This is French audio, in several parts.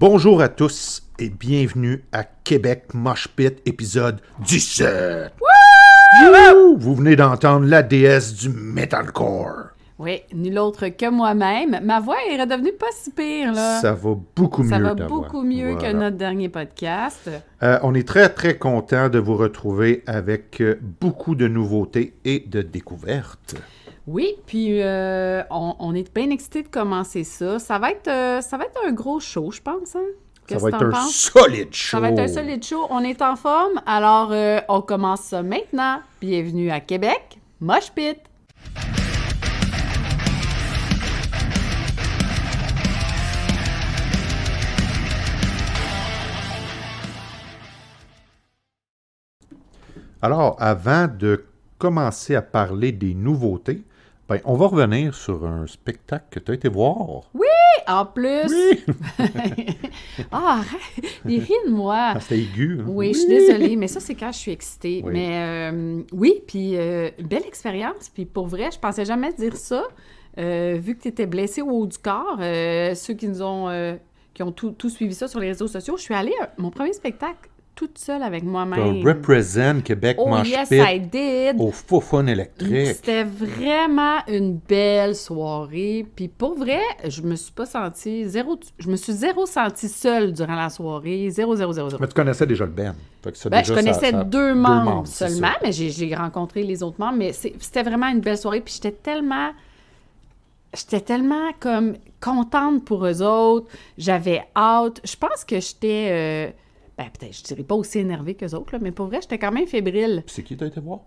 Bonjour à tous et bienvenue à Québec Mosh Pit, épisode 17. Wouh! Vous venez d'entendre la déesse du metalcore. Oui, nul autre que moi-même. Ma voix est redevenue pas si pire, là. Ça va beaucoup Ça mieux, va ta beaucoup voix. mieux Voilà. que notre dernier podcast. On est très, très content de vous retrouver avec beaucoup de nouveautés et de découvertes. Oui, puis on est bien excités de commencer ça. Ça va être un gros show, je pense, hein? Ça Qu'est-ce va que être t'en un penses? solide show. Ça va être un solide show. On est en forme, alors on commence ça maintenant. Bienvenue à Québec, Mosh Pit! Alors, avant de commencer à parler des nouveautés, ben, on va revenir sur un spectacle que tu as été voir. Oui, en plus! Oui! Ah, arrête! Il rit de moi! Ah, c'était aigu. Hein? Oui, je suis désolée, mais ça, c'est quand je suis excitée. Oui. Mais oui, puis belle expérience. Puis pour vrai, je pensais jamais dire ça. Vu que tu étais blessée au haut du corps, ceux qui ont tout suivi ça sur les réseaux sociaux, je suis allée à mon premier spectacle toute seule avec moi-même. Tu représente Québec Oh Mosh yes, Pit I did! au Fofone électrique. C'était vraiment une belle soirée. Puis pour vrai, je me suis zéro sentie seule durant la soirée. Zéro. Mais tu connaissais déjà le band. Fait que ça, Ben, déjà, je connaissais ça- deux membres c'est seulement, ça. mais j'ai rencontré les autres membres. Mais c'était vraiment une belle soirée. Puis j'étais tellement comme contente pour eux autres. J'avais hâte. Je pense que j'étais... peut-être, je dirais pas aussi énervée qu'eux autres, là, mais pour vrai, j'étais quand même fébrile. Puis c'est qui t'as été voir?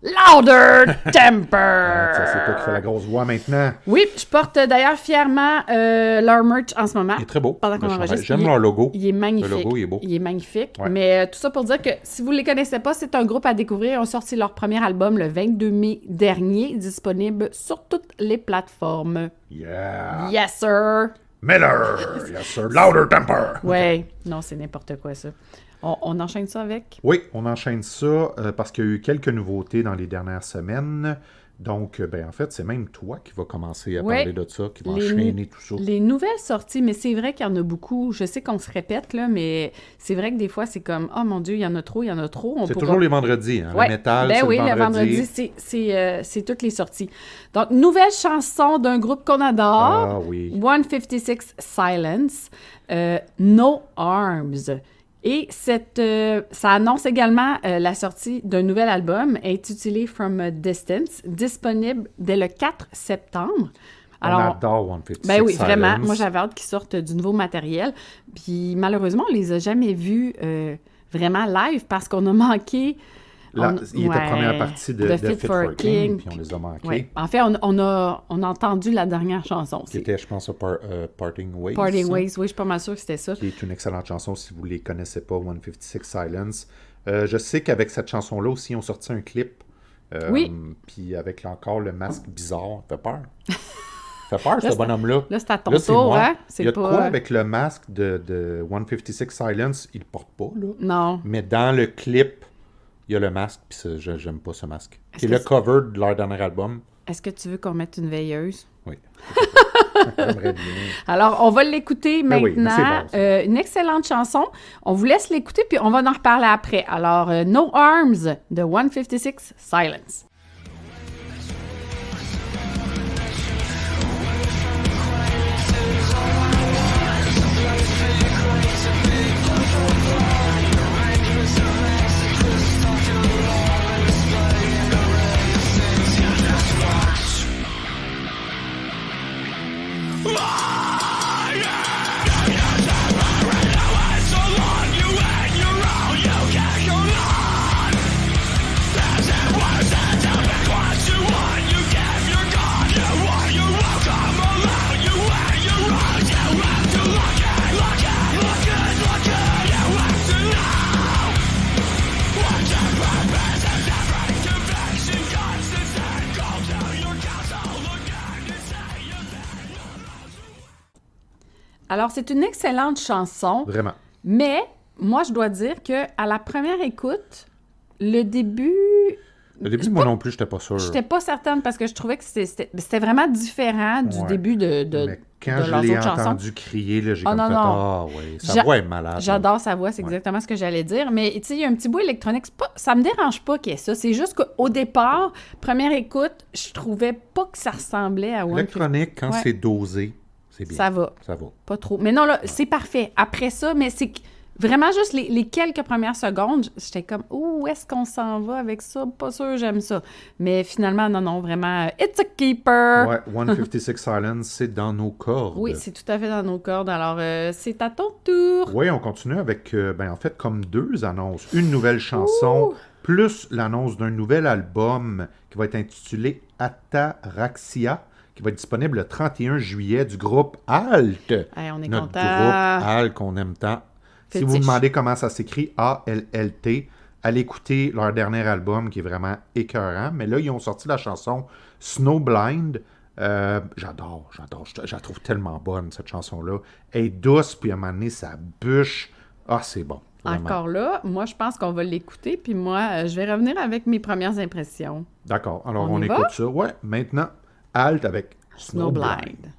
Louder Temper! Ça, c'est toi qui fais la grosse voix maintenant. Oui, je porte d'ailleurs fièrement leur merch en ce moment. Il est très beau. Pendant qu'on Le enregistre. chandail. J'aime leur logo. Il est magnifique. Le logo, il est beau. Il est magnifique. Ouais. Mais tout ça pour dire que si vous ne les connaissez pas, c'est un groupe à découvrir. Ils ont sorti leur premier album le 22 mai dernier, disponible sur toutes les plateformes. Yeah! Yes, sir! Miller! Yes, sir. Louder Temper! Ouais, non, c'est n'importe quoi, ça. On enchaîne ça avec? Oui, on enchaîne ça parce qu'il y a eu quelques nouveautés dans les dernières semaines. Donc, en fait, c'est même toi qui vas commencer à Ouais. parler de ça, qui va Les enchaîner tout ça. Les nouvelles sorties, mais c'est vrai qu'il y en a beaucoup. Je sais qu'on se répète, là, mais c'est vrai que des fois, c'est comme « Oh mon Dieu, il y en a trop. On C'est pourra toujours les vendredis, hein? Ouais. Le métal, Ben c'est oui, le vendredi. c'est toutes les sorties. Donc, nouvelle chanson d'un groupe qu'on adore, Ah oui. 156 Silence, No Arms. Et ça annonce également la sortie d'un nouvel album intitulé From a Distance, disponible dès le 4 septembre. On adore 156 Ben oui, Silence. vraiment. Moi, j'avais hâte qu'ils sortent du nouveau matériel. Puis malheureusement, on les a jamais vus vraiment live parce qu'on a manqué... Là, il était Ouais, première partie de Fit for a King, puis on les a manqués. Ouais. En fait, on a entendu la dernière chanson. Qui était, je pense, Parting Ways. Parting ça, Ways, oui, je suis pas mal sûre que c'était ça. Qui est une excellente chanson si vous ne les connaissez pas, 156 Silence. Je sais qu'avec cette chanson-là aussi, ils ont sorti un clip. Oui. Puis avec encore le masque bizarre. Ça fait peur. Ça fait peur, ce c'est- bonhomme-là. Là, c'est à ton Là, c'est tour, moi. hein? Il y a de quoi avec le masque de 156 Silence, il le porte pas, là. Non. Mais dans le clip, il y a le masque, puis j'aime pas ce masque. Est-ce C'est que le c'est- cover de leur dernier album. Est-ce que tu veux qu'on mette une veilleuse? Oui. J'aimerais bien. Alors, on va l'écouter Ben oui, mais maintenant. c'est bon, ça. Une excellente chanson. On vous laisse l'écouter, puis on va en reparler après. Alors, No Arms de 156 Silence. Alors, c'est une excellente chanson, Vraiment. mais moi, je dois dire que à la première écoute, le début Au début, moi non plus, j'étais pas sûr. J'étais pas certaine parce que je trouvais que c'était vraiment différent du début de Mais quand de je leurs l'ai autres chansons. entendu crier, là, j'ai Oh, comme non, fait « non. Ah, oui, sa voix est malade. » J'adore sa voix, c'est exactement ce que j'allais dire. Mais tu sais, il y a un petit bout électronique. Ça me dérange pas qu'il y ait ça. C'est juste qu'au départ, première écoute, je trouvais pas que ça ressemblait à One. L'électronique, quand c'est dosé, c'est bien. Ça va. Ça va. Pas trop. Mais non, là, c'est parfait. Après ça, mais c'est vraiment juste les quelques premières secondes, j'étais comme, où est-ce qu'on s'en va avec ça? Pas sûr, j'aime ça. Mais finalement, non, vraiment, it's a keeper. Ouais, 156 Silence, c'est dans nos cordes. Oui, c'est tout à fait dans nos cordes. Alors, c'est à ton tour. Oui, on continue avec, en fait, comme 2 annonces. Une nouvelle chanson, plus l'annonce d'un nouvel album qui va être intitulé Ataraxia, qui va être disponible le 31 juillet du groupe Alt. Hey, on est Notre content. groupe Alt qu'on aime tant. Si vous Fétiche. vous demandez comment ça s'écrit, A-L-L-T, allez écouter leur dernier album qui est vraiment écœurant. Mais là, ils ont sorti la chanson Snowblind. J'adore. Je la trouve tellement bonne, cette chanson-là. Elle est douce, puis à un moment donné, ça bûche. Ah, c'est bon. Vraiment. Encore là, moi, je pense qu'on va l'écouter. Puis moi, je vais revenir avec mes premières impressions. D'accord. Alors, On on y écoute va? ça. Ouais, maintenant, Alt avec Snowblind. Snowblind.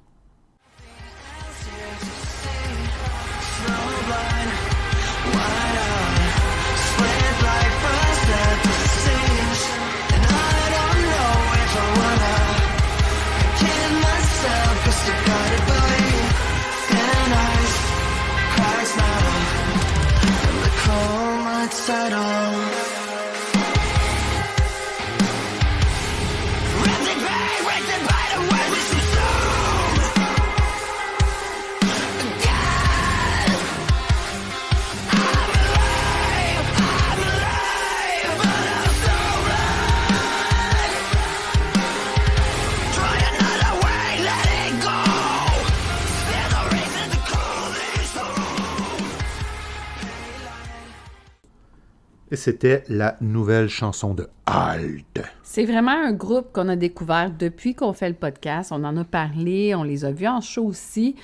Et c'était la nouvelle chanson de Alt. C'est vraiment un groupe qu'on a découvert depuis qu'on fait le podcast. On en a parlé, on les a vus en show aussi.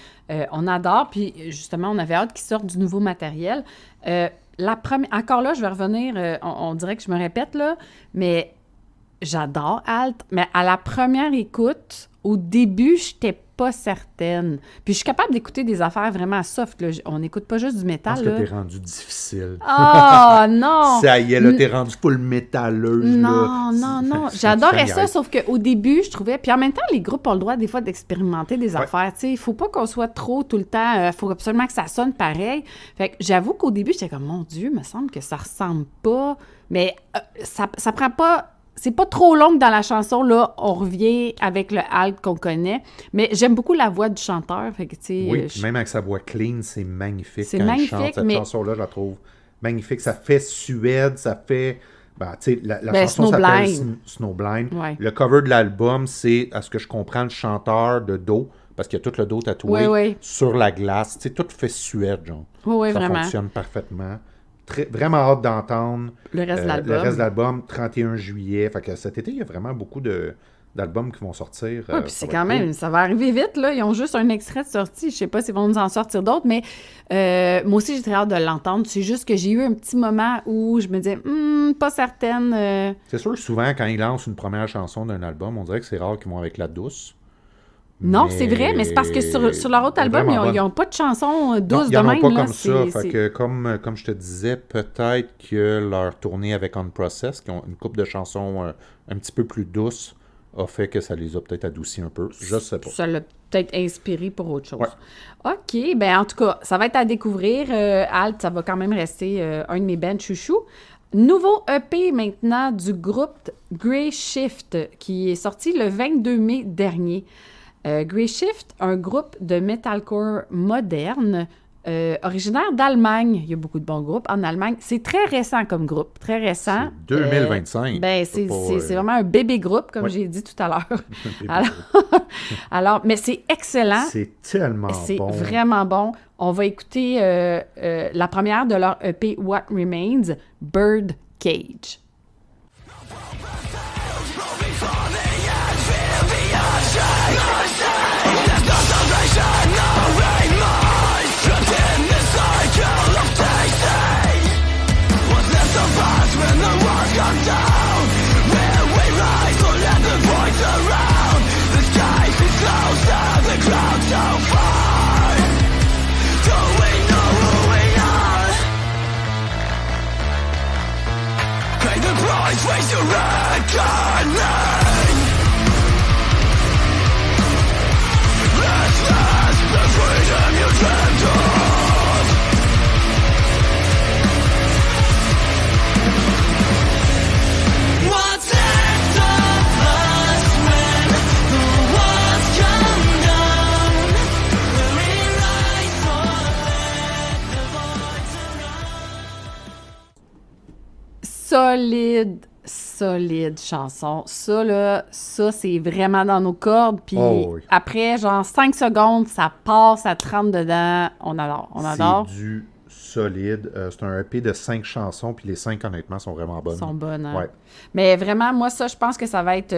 On adore, puis justement, on avait hâte qu'ils sortent du nouveau matériel. Encore là, je vais revenir, on dirait que je me répète, là, mais j'adore Alt. Mais à la première écoute, au début, j'étais pas certaine. Puis je suis capable d'écouter des affaires vraiment soft. Là. On n'écoute pas juste du Je métal. pense là. que t'es rendu difficile. Oh non! Ça y est, là, t'es rendu full métalleuse. Non, là. non. Ça J'adorais y ça, est. sauf qu'au début, je trouvais... Puis en même temps, les groupes ont le droit des fois d'expérimenter des affaires. Tu sais, il faut pas qu'on soit trop tout le temps... Il faut absolument que ça sonne pareil. Fait que j'avoue qu'au début, j'étais comme, mon Dieu, me semble que ça ressemble pas. Mais ça prend pas... C'est pas trop long que dans la chanson, là, on revient avec le Alt qu'on connaît. Mais j'aime beaucoup la voix du chanteur. Fait que, tu sais, Oui, puis même avec sa voix clean, c'est magnifique. C'est quand magnifique, il chante cette mais- chanson-là, je la trouve magnifique. Ça fait Suède, ça fait... Ben, tu sais, la Ben, chanson Snowblind. s'appelle Snowblind. Ouais. Le cover de l'album, c'est, à ce que je comprends, le chanteur de dos, parce qu'il y a tout le dos tatoué Oui. sur la glace. Tu sais, tout fait Suède, genre. Oui, Ça vraiment. fonctionne parfaitement. Vraiment hâte d'entendre Le reste de l'album. le reste de l'album, 31 juillet. Fait que cet été, il y a vraiment beaucoup d'albums qui vont sortir. Oui, puis ça c'est va quand être même, ça va arriver vite, là. Ils ont juste un extrait de sortie. Je sais pas s'ils vont nous en sortir d'autres, mais moi aussi, j'ai très hâte de l'entendre. C'est juste que j'ai eu un petit moment où je me disais, pas certaine. C'est sûr, souvent, quand ils lancent une première chanson d'un album, on dirait que c'est rare qu'ils vont avec la douce. Non, Mais- c'est vrai, mais c'est parce que sur leur autre Elle est album, vraiment ils n'ont pas de chanson Non, douce ils de en ont même. pas là. comme ça. C'est- Fait que comme je te disais, peut-être que leur tournée avec On Process, qui ont une couple de chansons un petit peu plus douces, a fait que ça les a peut-être adoucis un peu. Je sais pas. Ça l'a peut-être inspiré pour autre chose. Ouais. OK, ben en tout cas, ça va être à découvrir. Alt, ça va quand même rester un de mes bands chouchous. Nouveau EP maintenant du groupe Grey Shift qui est sorti le 22 mai dernier. Grey Shift, un groupe de metalcore moderne, originaire d'Allemagne. Il y a beaucoup de bons groupes en Allemagne. C'est très récent comme groupe, très récent. C'est 2025. Ben, C'est c'est pas, c'est vraiment un bébé groupe, comme ouais. j'ai dit tout à l'heure. Bébé Alors, mais c'est excellent. C'est tellement C'est bon. vraiment bon. On va écouter la première de leur EP What Remains, Bird Cage. When the walls come down, solide chanson. Ça, là, c'est vraiment dans nos cordes. Puis oui. après, genre 5 secondes, ça passe, ça te rentre dedans. On adore. C'est du solide. C'est un EP de 5 chansons, puis les 5, honnêtement, sont vraiment bonnes. Sont bonnes, hein? Ouais. Mais vraiment, moi, ça, je pense que ça va être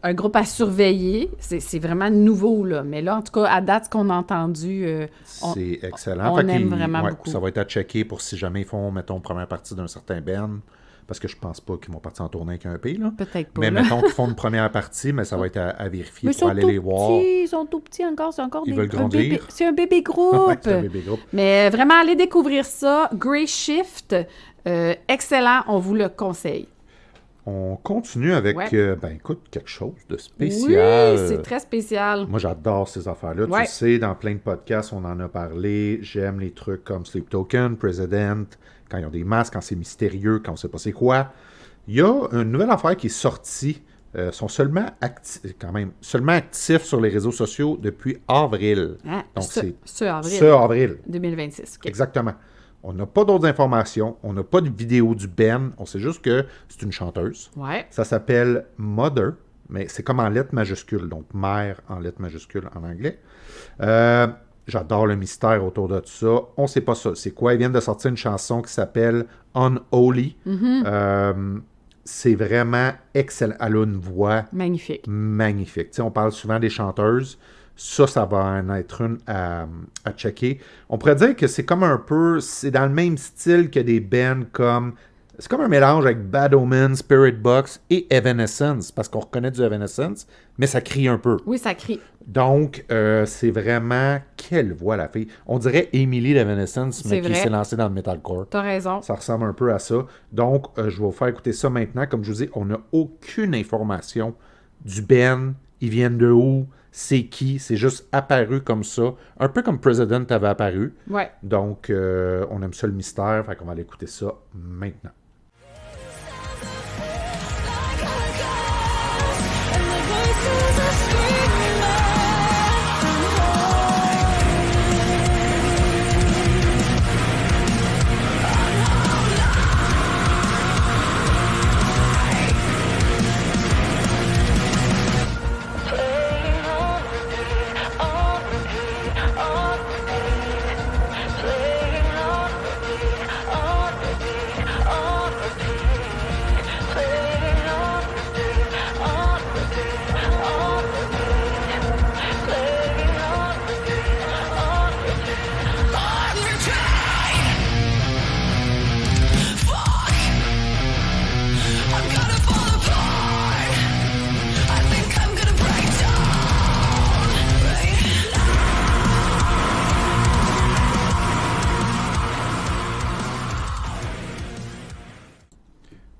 un groupe à surveiller. C'est vraiment nouveau, là. Mais là, en tout cas, à date, ce qu'on a entendu... c'est excellent. On aime vraiment beaucoup. Ça va être à checker pour si jamais ils font, mettons, première partie d'un certain band. Parce que je pense pas qu'ils vont partir en tournée avec un EP, là. Peut-être pas, mais là. mettons qu'ils font une première partie, mais ça va être à vérifier Mais pour aller les voir. Ils sont tout petits encore. C'est encore Ils veulent grandir. C'est un bébé groupe. Ouais, c'est un bébé groupe. Mais vraiment, allez découvrir ça. Grey Shift, excellent. On vous le conseille. On continue avec, Ouais. Écoute, quelque chose de spécial. Oui, c'est très spécial. Moi, j'adore ces affaires-là. Ouais. Tu sais, dans plein de podcasts, on en a parlé. J'aime les trucs comme Sleep Token, President, quand ils ont des masques, quand c'est mystérieux, quand on ne sait pas c'est quoi. Il y a une nouvelle affaire qui est sortie. Ils sont seulement actifs sur les réseaux sociaux depuis avril. Hein? Donc, Ce avril. Ce avril. 2026. OK. Exactement. On n'a pas d'autres informations. On n'a pas de vidéo du Ben. On sait juste que c'est une chanteuse. Ouais. Ça s'appelle Mother, mais c'est comme en lettres majuscules. Donc, mère en lettres majuscules en anglais. J'adore le mystère autour de tout ça. On ne sait pas ça. C'est quoi? Ils viennent de sortir une chanson qui s'appelle Unholy. C'est vraiment excellent. Elle a une voix Magnifique. magnifique. Tu sais, on parle souvent des chanteuses. Ça va en être une à checker. On pourrait dire que c'est comme un peu... C'est dans le même style que des bands comme... C'est comme un mélange avec Bad Omen, Spirit Box et Evanescence, parce qu'on reconnaît du Evanescence, mais ça crie un peu. Oui, ça crie. Donc, c'est vraiment... Quelle voix, la fille! On dirait Emily d'Evanescence, mais qui s'est lancée dans le metalcore. T'as raison. Ça ressemble un peu à ça. Donc, je vais vous faire écouter ça maintenant. Comme je vous dis, on n'a aucune information du Ben. Ils viennent de où? C'est qui? C'est juste apparu comme ça. Un peu comme President avait apparu. Ouais. Donc, on aime ça le mystère. Fait qu'on va aller écouter ça maintenant.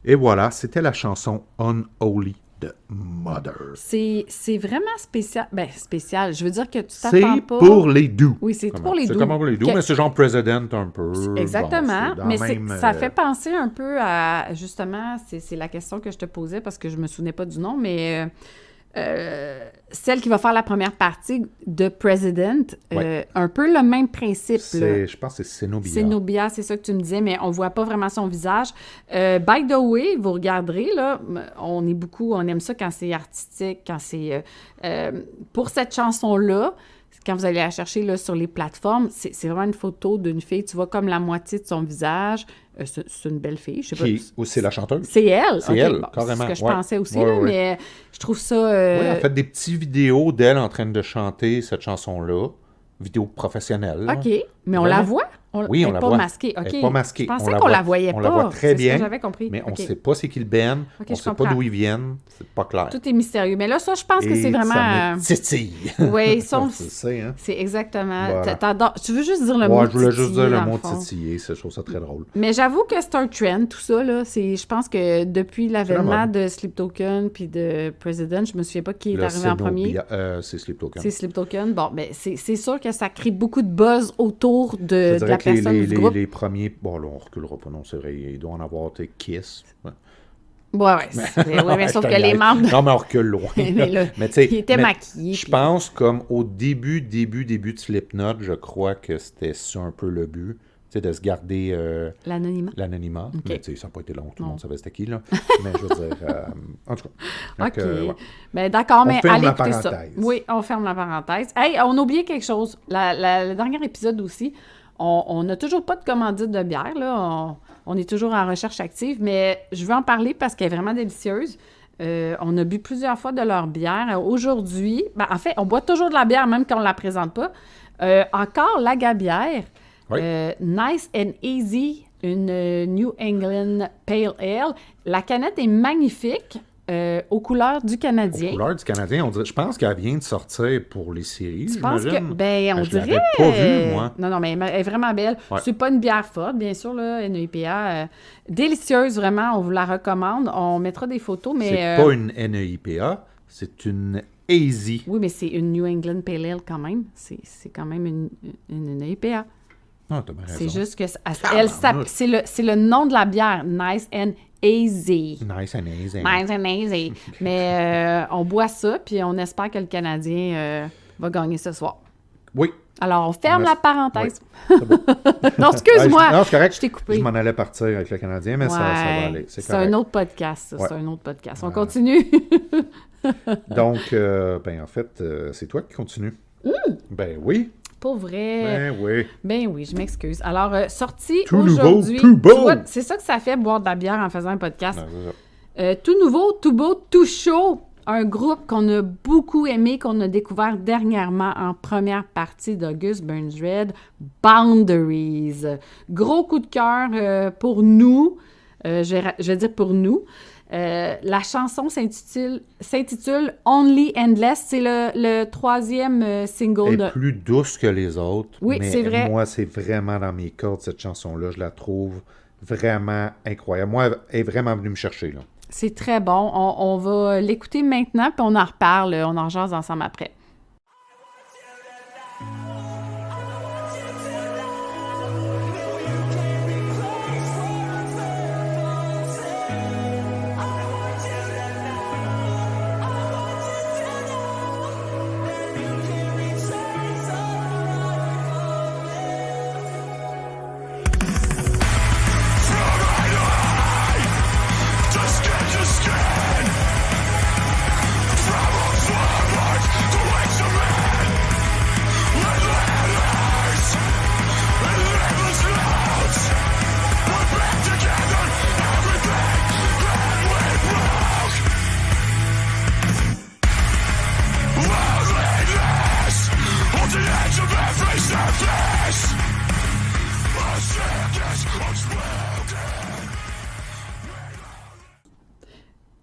Et voilà, c'était la chanson Unholy de Mother. C'est vraiment spécial. Ben, spécial. Je veux dire que tu t'attends C'est pas... pour les doux. Oui, c'est pour les doux. C'est comment pour les doux, mais c'est genre President un peu. Exactement. Bon, mais même, ça fait penser un peu à... Justement, c'est la question que je te posais parce que je me souvenais pas du nom, mais... celle qui va faire la première partie de President, un peu le même principe. Je pense que c'est Zenobia. Zenobia, c'est ça que tu me disais, mais on voit pas vraiment son visage. By the way, vous regarderez, là, on aime ça quand c'est artistique, quand c'est... pour cette chanson-là, quand vous allez la chercher là, sur les plateformes, c'est vraiment une photo d'une fille, tu vois comme la moitié de son visage. C'est une belle fille, je sais pas. C'est la chanteuse? C'est elle? C'est elle, carrément. C'est ce que je pensais aussi, là, mais je trouve ça... Oui, elle a fait des petites vidéos d'elle en train de chanter cette chanson-là. Vidéo professionnelle. OK, mais on la voit? Oui, on la voit. Masquée. OK. Elle n'est pas masquée. Je pensais qu'on la voyait pas. On la voit très bien. C'est ce que j'avais compris. Mais on ne sait pas c'est qui le Ben. On ne sait pas d'où ils viennent. C'est pas clair. Tout est mystérieux. Mais là, ça, je pense que c'est vraiment... Ça me titille. Oui, ils sont... hein? C'est exactement... Voilà. T'adores... Tu veux juste dire le mot titiller, je voulais juste dire le mot fond. titiller. Je trouve ça très drôle. Mais j'avoue que c'est un trend, tout ça, là. Je pense que depuis l'avènement de Sleep Token puis de President, je me souviens pas qui est arrivé en premier. C'est Sleep Token. C'est Sleep Token. Bon, ben c'est sûr que ça crée beaucoup de buzz autour de la personne du groupe. Les premiers... Bon, là, on reculera pas, non, c'est vrai. Il doit en avoir, tu sais, Kiss. Mais sauf que les membres... Non, mais on recule loin. mais il était maquillé. Je pense comme au début de Slipknot, je crois que c'était ça un peu le but. de se garder L'anonymat. l'anonymat. OK. Mais ça n'a pas été long, tout le Non. monde savait c'était qui, là. Mais je veux dire, en tout cas. OK. Donc, ouais. Ben, d'accord, mais ferme allez la écouter ça. parenthèse. Oui, on ferme la parenthèse. Hey, on a oublié quelque chose. Le dernier épisode aussi, on n'a toujours pas de commandite de bière, là. On est toujours en recherche active, mais je veux en parler parce qu'elle est vraiment délicieuse. On a bu plusieurs fois de leur bière. Aujourd'hui, en fait, on boit toujours de la bière, même quand on ne la présente pas. Encore Lagabière, Oui. Nice and Easy, une New England Pale Ale. La canette est magnifique, aux couleurs du Canadien. Aux couleurs du Canadien, on dirait, je pense qu'elle vient de sortir pour les séries, Je pense que, j'imagine. on Je dirait... l'avais pas vue, moi. Non, mais elle est vraiment belle. Ouais. C'est pas une bière forte, bien sûr, là, NEIPA. Délicieuse, vraiment, on vous la recommande. On mettra des photos, mais... C'est pas une NEIPA, c'est une Easy. Oui, mais c'est une New England Pale Ale quand même. C'est quand même une NEIPA. Non, t'as bien raison. C'est juste que Tabarnouche. c'est le nom de la bière, Nice and Easy. Nice and easy. Nice and Easy. Mais on boit ça, puis on espère que le Canadien va gagner ce soir. Oui. Alors, on ferme la parenthèse. Oui, c'est bon. Non, excuse-moi. Non, c'est correct. Je t'ai coupé. Je m'en allais partir avec le Canadien, mais ça va aller. C'est C'est correct. un autre podcast, ça. Ouais. C'est un autre podcast. On continue. Donc, en fait, c'est toi qui continue. Ben oui. Pour vrai. Ben oui. Ben oui, je m'excuse. Alors, sortie Tout nouveau, aujourd'hui. tout beau. Tu vois, c'est ça que ça fait, boire de la bière en faisant un podcast. Non, c'est ça. Tout nouveau, tout beau, tout chaud. Un groupe qu'on a beaucoup aimé, qu'on a découvert dernièrement en première partie d'August Burns Red, Boundaries. Gros coup de cœur pour nous. Je vais dire pour nous. La chanson s'intitule Only Endless. C'est le troisième single Elle de... est plus douce que les autres. Oui, mais c'est vrai. Moi, c'est vraiment dans mes cordes, cette chanson-là. Je la trouve vraiment incroyable. Moi, elle est vraiment venue me chercher, là. C'est très bon. On va l'écouter maintenant, puis on en reparle. On en jase ensemble après.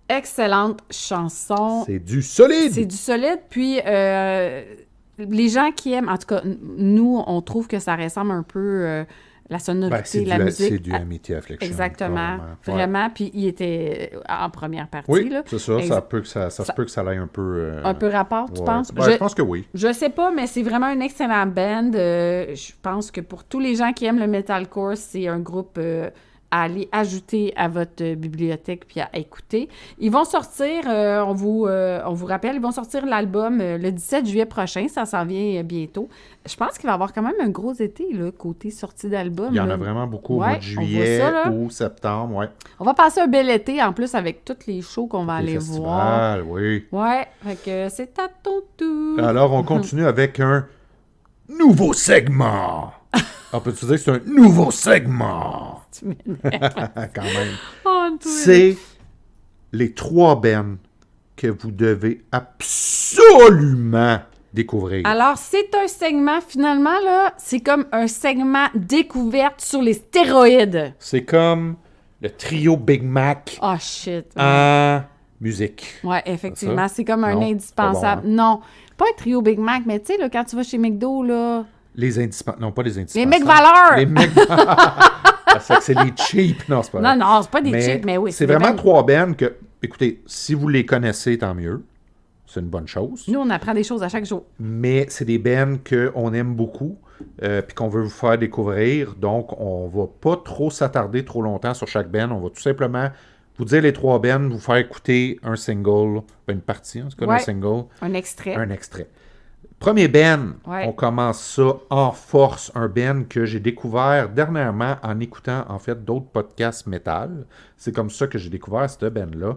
Excellente chanson. C'est du solide! C'est du solide. Puis, les gens qui aiment, en tout cas, nous, on trouve que ça ressemble un peu la sonorité, la musique. C'est du Amity Affliction. Exactement. Vraiment. Puis, il était en première partie. Oui, là. c'est ça. Ça se peut que ça aille un peu... Un peu rapport, tu penses? Ben, je pense que oui. Je sais pas, mais c'est vraiment un excellent band. Je pense que pour tous les gens qui aiment le metalcore, c'est un groupe à aller ajouter à votre bibliothèque puis à écouter. Ils vont sortir, on vous rappelle, ils vont sortir l'album le 17 juillet prochain. Ça s'en vient bientôt. Je pense qu'il va y avoir quand même un gros été, là, côté sortie d'album. Il y en là. a vraiment beaucoup au Ouais, mois de juillet, on voit ça, là. ou septembre, ouais. On va passer un bel été, en plus, avec tous les shows qu'on va Les aller voir. festivals, oui. Ouais, fait que c'est à ton tour. Alors, on continue avec un nouveau segment. On peut-tu dire que c'est un nouveau segment? Tu m'énerves. Quand même. Oh, toi. C'est les 3 bands que vous devez absolument découvrir. Alors, c'est un segment, finalement, là, c'est comme un segment découverte sur les stéroïdes. C'est comme le trio Big Mac Oh, shit. en musique. Ouais, effectivement, Ça? c'est comme un Non, indispensable. c'est pas Non, pas un trio Big Mac, mais tu sais, là, quand tu vas chez McDo, là... Les indispensables. Non, pas les indispensables. Les McValeur! Les Mc... Ça, c'est les cheap. Non, c'est pas vrai. Non, c'est pas des cheap, mais oui. C'est des vraiment bands- 3 bands que, écoutez, si vous les connaissez, tant mieux. C'est une bonne chose. Nous, on apprend des choses à chaque jour. Mais c'est des bands qu'on aime beaucoup puis qu'on veut vous faire découvrir. Donc, on va pas trop s'attarder trop longtemps sur chaque band. On va tout simplement vous dire les 3 bands, vous faire écouter un single, une partie en tout cas d'un Ouais. single, Un extrait. un extrait. Premier band, Ouais. on commence ça en force. Un band que j'ai découvert dernièrement en écoutant, en fait, d'autres podcasts métal. C'est comme ça que j'ai découvert ce band-là.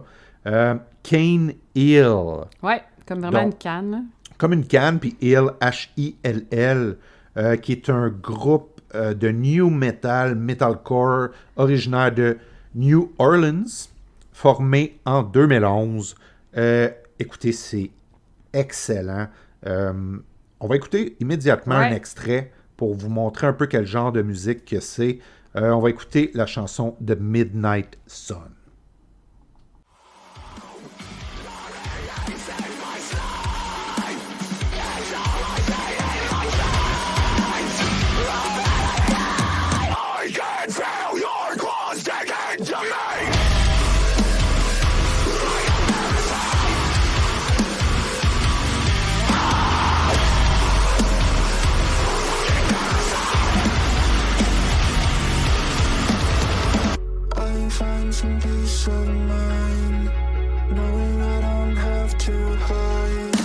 Cane Hill. Ouais, comme vraiment Donc, une canne. Là. Comme une canne, puis Hill, H-I-L-L, qui est un groupe de new metal, metalcore, originaire de New Orleans, formé en 2011. Écoutez, c'est excellent. On va écouter immédiatement un extrait pour vous montrer un peu quel genre de musique que c'est. On va écouter la chanson de Midnight Sun. Find some peace of mind, knowing I don't have to hide.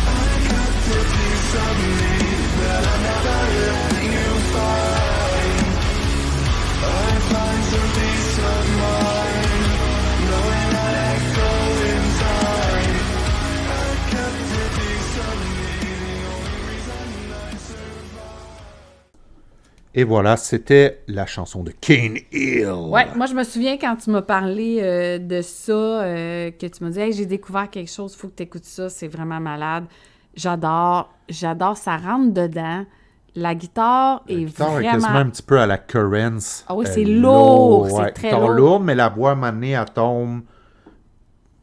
I got the piece of me that I never let you find. I find some peace of mind, knowing I echo in time. I got the piece of me, the only reason I survive. Et voilà, c'était la chanson de Cane Hill. Ouais, moi, je me souviens quand tu m'as parlé de ça, que tu m'as dit « Hey, j'ai découvert quelque chose, il faut que tu écoutes ça, c'est vraiment malade. » J'adore, ça rentre dedans. La guitare est guitare vraiment... est quasiment un petit peu à la Currents. Ah oui, c'est lourd, c'est ouais, très guitare lourd. lourde, mais la voix, à un moment donné, elle tombe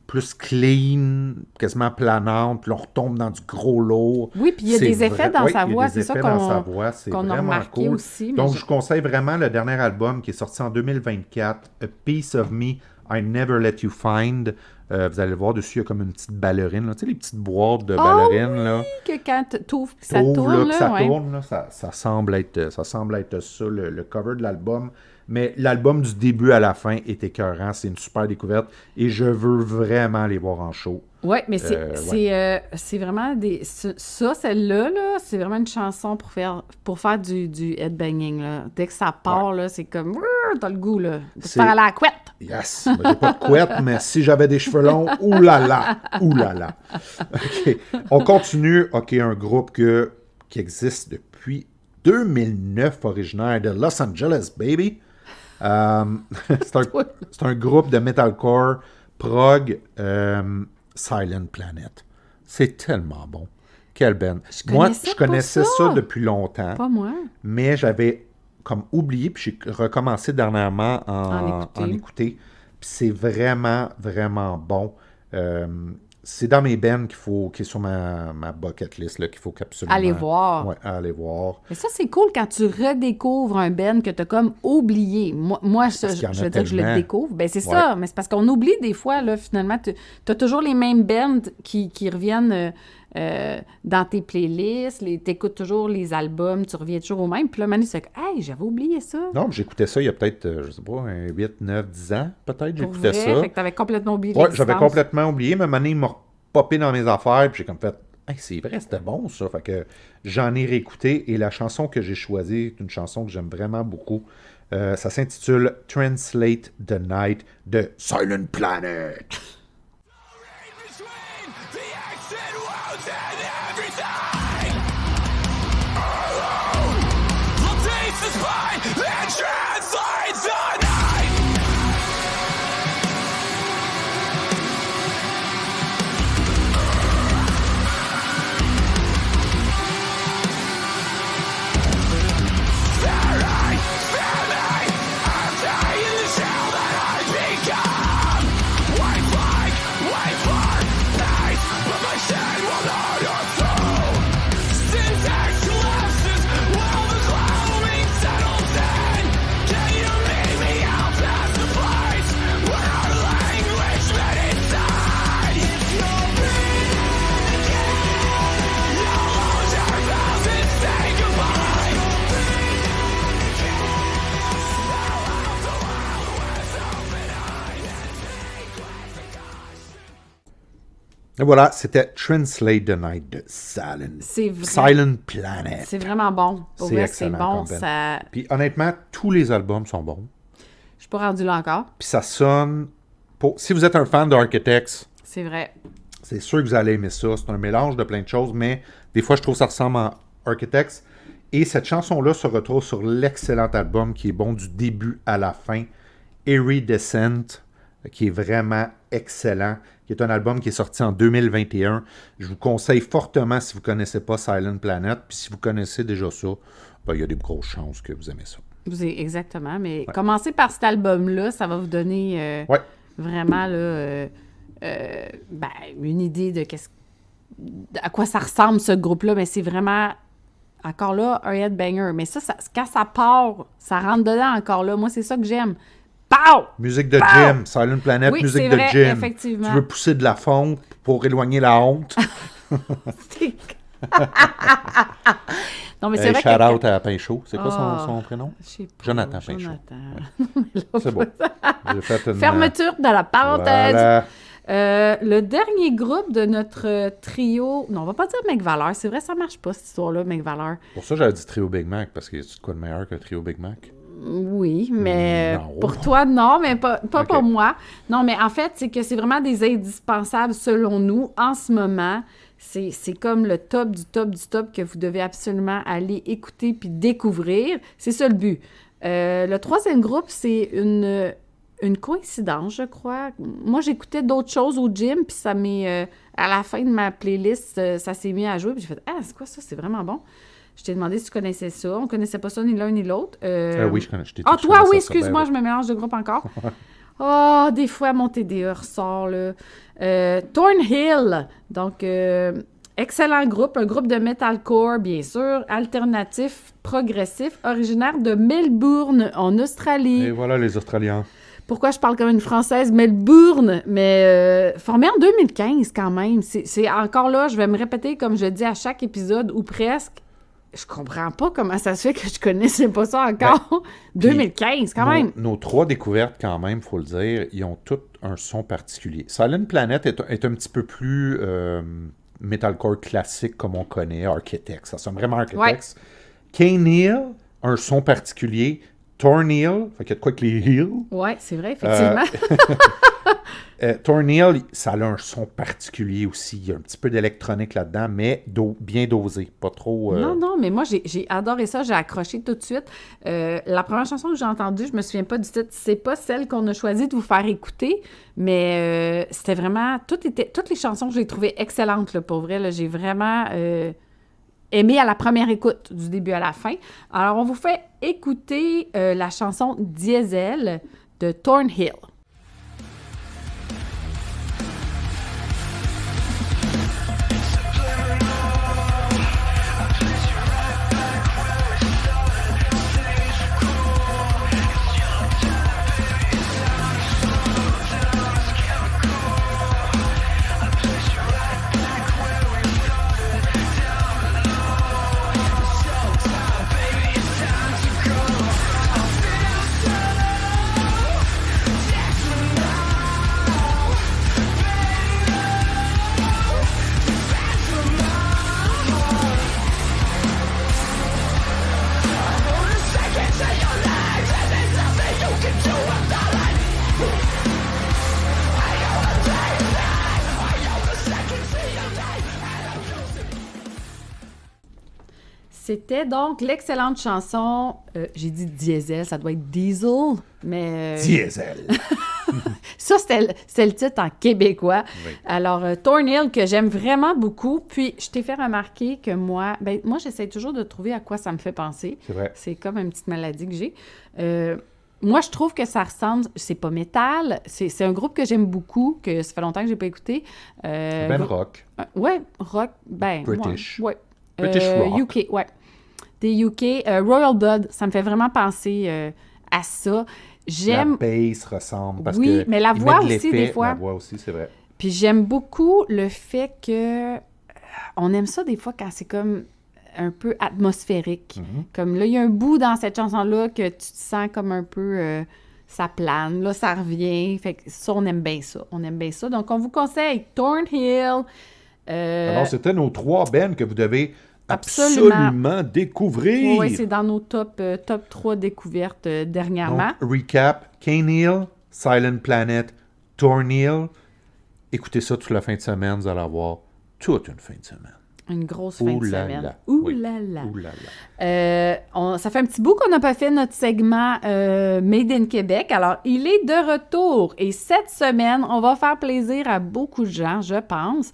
plus clean, quasiment planante, puis là, on retombe dans du gros lourd. Oui, puis il y a C'est des effets dans oui, sa il y a voix, des c'est ça effets dans sa voix, c'est qu'on a vraiment remarqué cool. aussi. mais Donc, je- je conseille vraiment le dernier album qui est sorti en 2024, A Piece of Me I Never Let You Find. Vous allez le voir dessus, il y a comme une petite ballerine, là. Tu sais, les petites boîtes de ballerines, là. que quand t'ouvres puis ça T'ouvres, tourne, puis là, ça ouais. tourne, là, ça semble être ça, le cover de l'album. Mais l'album du début à la fin est écœurant, c'est une super découverte et je veux vraiment les voir en show. Oui, mais ouais. c'est vraiment des... Ça, celle-là, là, c'est vraiment une chanson pour faire du headbanging, là. Dès que ça part, là, c'est comme... T'as le goût, là. Faut se C'est- faire à la couette. Yes! Ben, j'ai pas de couette, mais si j'avais des cheveux longs, oulala! Oulala! OK. On continue. OK, un groupe qui existe depuis 2009, originaire de Los Angeles, baby. C'est un groupe de metalcore prog Silent Planet. C'est tellement bon. Quelle band. Moi, connaissais je pas connaissais ça. ça depuis longtemps, Pas moi. mais j'avais comme oublié, puis j'ai recommencé dernièrement En écouter. en écouter. Puis c'est vraiment, vraiment bon. C'est dans mes bands qui est sur ma bucket list, là, qu'il faut absolument... Aller voir. Ouais, aller voir. Mais ça, c'est cool quand tu redécouvres un band que tu as comme oublié. Moi Parce qu'il y en a je veux dire que je le tellement. découvre. Ben c'est Ouais. ça, mais c'est parce qu'on oublie des fois, là, finalement, tu as toujours les mêmes bands qui reviennent dans tes playlists, tu écoutes toujours les albums, tu reviens toujours au même. Puis là, Manu, c'est que, hey, j'avais oublié ça. Non, j'écoutais ça il y a peut-être, je sais pas, 8, 9, 10 ans, peut-être, Pour j'écoutais vrai, ça. fait que t'avais complètement oublié Ouais, l'existence. j'avais complètement oublié, mais maintenant, il m'a popé dans mes affaires, puis j'ai comme fait, hey, c'est vrai, c'était bon ça. Fait que j'en ai réécouté, et la chanson que j'ai choisie est une chanson que j'aime vraiment beaucoup. Ça s'intitule Translate the Night de Silent Planet. Between the action wounds and everything. Alone, takes the spine and translates the night. Fear me, I'm dying in the shell that I become. Wait for Et voilà, c'était Translate the Night de C'est vrai. Silent Planet. C'est vraiment bon. Pour C'est vrai, excellent c'est bon. comme band. Ça... Puis honnêtement, tous les albums sont bons. Je suis pas rendue là encore. Puis ça sonne... Si vous êtes un fan d'Architects, C'est vrai. c'est sûr que vous allez aimer ça. C'est un mélange de plein de choses, mais des fois, je trouve que ça ressemble à Architects. Et cette chanson-là se retrouve sur l'excellent album qui est bon du début à la fin, Eerie Descent, qui est vraiment excellent, qui est un album qui est sorti en 2021. Je vous conseille fortement si vous ne connaissez pas Silent Planet, puis si vous connaissez déjà ça, ben, il y a des grosses chances que vous aimez ça. Exactement, mais commencez par cet album-là, ça va vous donner vraiment là, une idée de à quoi ça ressemble ce groupe-là, mais c'est vraiment encore là un headbanger. Mais ça, quand ça part, ça rentre dedans encore là. Moi, c'est ça que j'aime. Pow! Musique de Pow! gym, Silent Planet, Oui, musique c'est de vrai, gym. effectivement. Tu veux pousser de la fonte pour éloigner la honte. Non, mais c'est Hey, vrai shout que... out à Pinchot. C'est quoi son prénom? Je sais pas. Jonathan Pinchot. Jonathan. C'est bon. J'ai fait une... Fermeture de la parenthèse. Voilà. Le dernier groupe de notre trio... Non, on va pas dire Mec Valeur. C'est vrai, ça marche pas, cette histoire-là, Mec Valeur. Pour ça, j'avais dit Trio Big Mac, parce qu'il y a quoi de meilleur qu'un Trio Big Mac? Oui, mais Non. pour toi, non, mais pas Ok. pour moi. Non, mais en fait, c'est que c'est vraiment des indispensables selon nous. En ce moment, c'est comme le top du top du top que vous devez absolument aller écouter puis découvrir. C'est ça le but. Le troisième groupe, c'est une coïncidence, je crois. Moi, j'écoutais d'autres choses au gym, puis ça m'est... à la fin de ma playlist, ça s'est mis à jouer, puis j'ai fait « Ah, c'est quoi ça? C'est vraiment bon! » Je t'ai demandé si tu connaissais ça. On connaissait pas ça ni l'un ni l'autre. Oui, je connais. Je t'ai dit Ah, que je toi, connaissais oui, ça. excuse-moi, Ben je me mélange de groupe encore. Ah, des fois, mon TDE ressort, là. Thornhill, donc, excellent groupe, un groupe de metalcore, bien sûr, alternatif, progressif, originaire de Melbourne, en Australie. Et voilà les Australiens. Pourquoi je parle comme une Française? Melbourne, mais formé en 2015 quand même. C'est encore là, je vais me répéter comme je dis à chaque épisode, ou presque. Je comprends pas comment ça se fait que je connaissais pas ça encore. 2015, quand même. Nos trois découvertes, quand même, il faut le dire, ils ont toutes un son particulier. Silent Planet est un petit peu plus metalcore classique comme on connaît, Architects. Ça sonne vraiment Architects. Cane Hill, un son particulier. Thornhill, fait qu'il y a de quoi que les hills. Oui, c'est vrai, effectivement. Thornhill, ça a un son particulier aussi. Il y a un petit peu d'électronique là-dedans, mais bien dosé. Pas trop... Non, mais moi, j'ai adoré ça. J'ai accroché tout de suite. La première chanson que j'ai entendue, je me souviens pas du titre. C'est pas celle qu'on a choisi de vous faire écouter, mais c'était vraiment... Toutes les chansons, je les trouvais excellentes, là, pour vrai. Là, j'ai vraiment... aimé à la première écoute, du début à la fin. Alors, on vous fait écouter la chanson Diesel de Thornhill. C'était donc l'excellente chanson, j'ai dit Diesel, ça doit être Diesel, mais... Diesel. Ça, c'était le titre en québécois. Oui. Alors, Thornhill, que j'aime vraiment beaucoup. Puis, je t'ai fait remarquer que moi, j'essaie toujours de trouver à quoi ça me fait penser. C'est vrai. C'est comme une petite maladie que j'ai. Moi, je trouve que ça ressemble... C'est pas métal. C'est un groupe que j'aime beaucoup, que ça fait longtemps que j'ai pas écouté. Rock. Ouais, rock. British. Ouais. British rock. UK, ouais. Des UK. Royal Blood, ça me fait vraiment penser à ça. J'aime... La bass ressemble parce oui, que mais la ils voix mettent de aussi, l'effet. des fois. La voix aussi, c'est vrai. Puis j'aime beaucoup le fait que... On aime ça des fois quand c'est comme un peu atmosphérique. Mhm. Comme là, il y a un bout dans cette chanson-là que tu te sens comme un peu... ça plane, là, ça revient. Fait que ça, on aime bien ça. On aime bien ça. Donc, on vous conseille Thornhill. Alors, c'était nos 3 bands que vous devez Absolument. absolument découvrir. Oui, c'est dans nos top 3 découvertes dernièrement. Donc, recap, Cane Hill, Silent Planet, Thornhill. Écoutez ça toute la fin de semaine, vous allez avoir toute une fin de semaine. Une grosse fin de semaine. Là. Ouh Oui. là là. Ouh là là. Ça fait un petit bout qu'on n'a pas fait notre segment Made in Québec. Alors, il est de retour. Et cette semaine, on va faire plaisir à beaucoup de gens, je pense,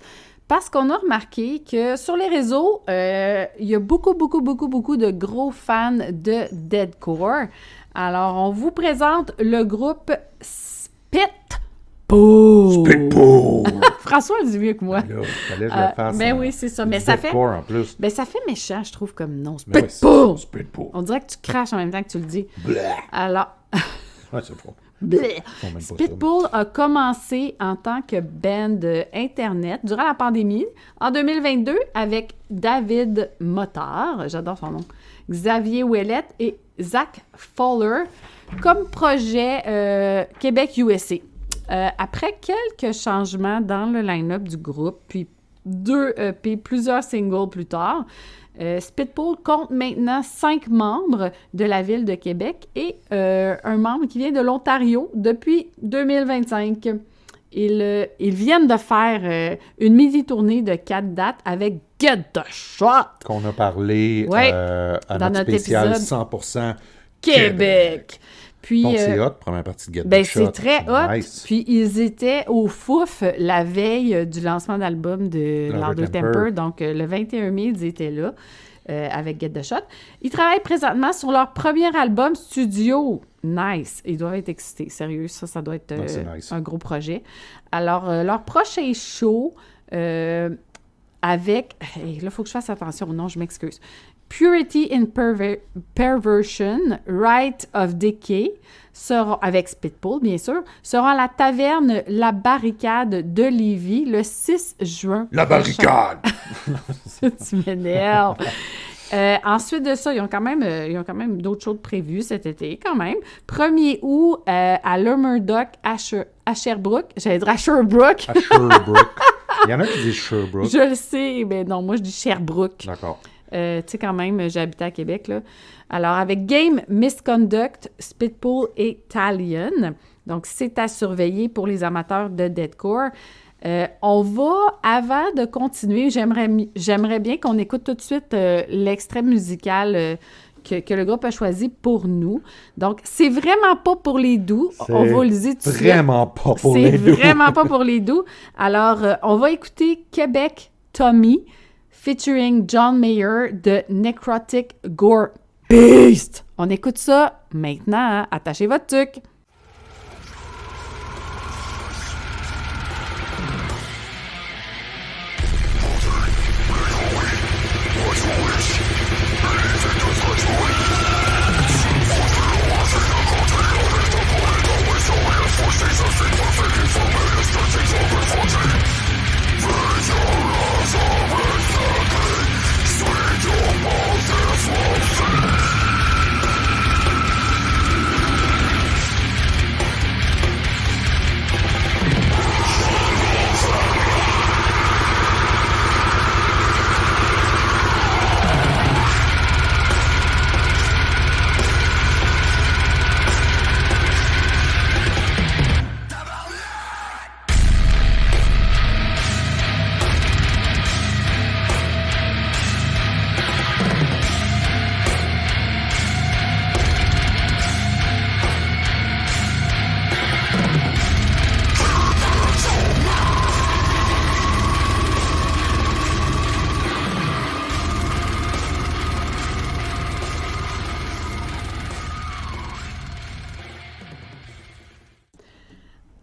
parce qu'on a remarqué que sur les réseaux, il y a beaucoup de gros fans de deadcore. Alors, on vous présente le groupe Spitpool. Spitpool! François le dit mieux que moi. Là, fallait que je le fasse. Ben oui, c'est ça. Mais ça fait... Deadcore en plus. Ben, ça fait méchant, je trouve, comme nom. Ben ouais, Spitpool! c'est Spitpool. On dirait que tu craches en même temps que tu le dis. Bleh. Alors, Ouais, c'est faux. bleh. Ils font même pas ça. Spitpool a commencé en tant que band Internet durant la pandémie en 2022 avec David Motard, j'adore son nom, Xavier Ouellette et Zach Fowler comme projet Québec-USA. Après quelques changements dans le line-up du groupe, puis 2 EP, plusieurs singles plus tard, Spitpool compte maintenant 5 membres de la ville de Québec et un membre qui vient de l'Ontario depuis 2025. Ils viennent de faire une mini-tournée de 4 dates avec Get the Shot! Qu'on a parlé Ouais, à dans notre notre spécial épisode 100% Québec! Puis, Donc, c'est hot, première partie de Get ben, the Shot. c'est très hot. Nice. Puis, ils étaient au Fouf la veille du lancement d'album de Louder Temper. Donc, le 21 mai, ils étaient là avec Get the Shot. Ils travaillent présentement sur leur premier album studio. Nice. Ils doivent être excités. Sérieux, ça doit être c'est nice. un gros projet. Alors, leur prochain show avec... Hey, là, il faut que je fasse attention. Non, je m'excuse. Purity in Perversion, Rite of Decay, avec Spitpool, bien sûr, seront à la taverne La Barricade de Lévis le 6 juin. La barricade! Tu m'énerves. Ensuite de ça, ils ont quand même d'autres choses prévues cet été, quand même. 1er août, à Lumberdock, à Sherbrooke. J'allais dire à Sherbrooke. À Sherbrooke. Il y en a qui disent Sherbrooke. Je le sais, mais non, moi, je dis Sherbrooke. D'accord. Tu sais, quand même, j'habitais à Québec, là. Alors, avec Game Misconduct, Spitpool et Talion. Donc, c'est à surveiller pour les amateurs de deadcore. On va, avant de continuer, j'aimerais bien qu'on écoute tout de suite l'extrait musical que le groupe a choisi pour nous. Donc, c'est vraiment pas pour les doux. On va le dire tout de suite. Vraiment pas pour les doux. C'est vraiment pas pour les doux. Alors, on va écouter Québec Tommy featuring John Mayer de Necrotic Gore Beast. On écoute ça maintenant. Hein? Attachez votre tuque.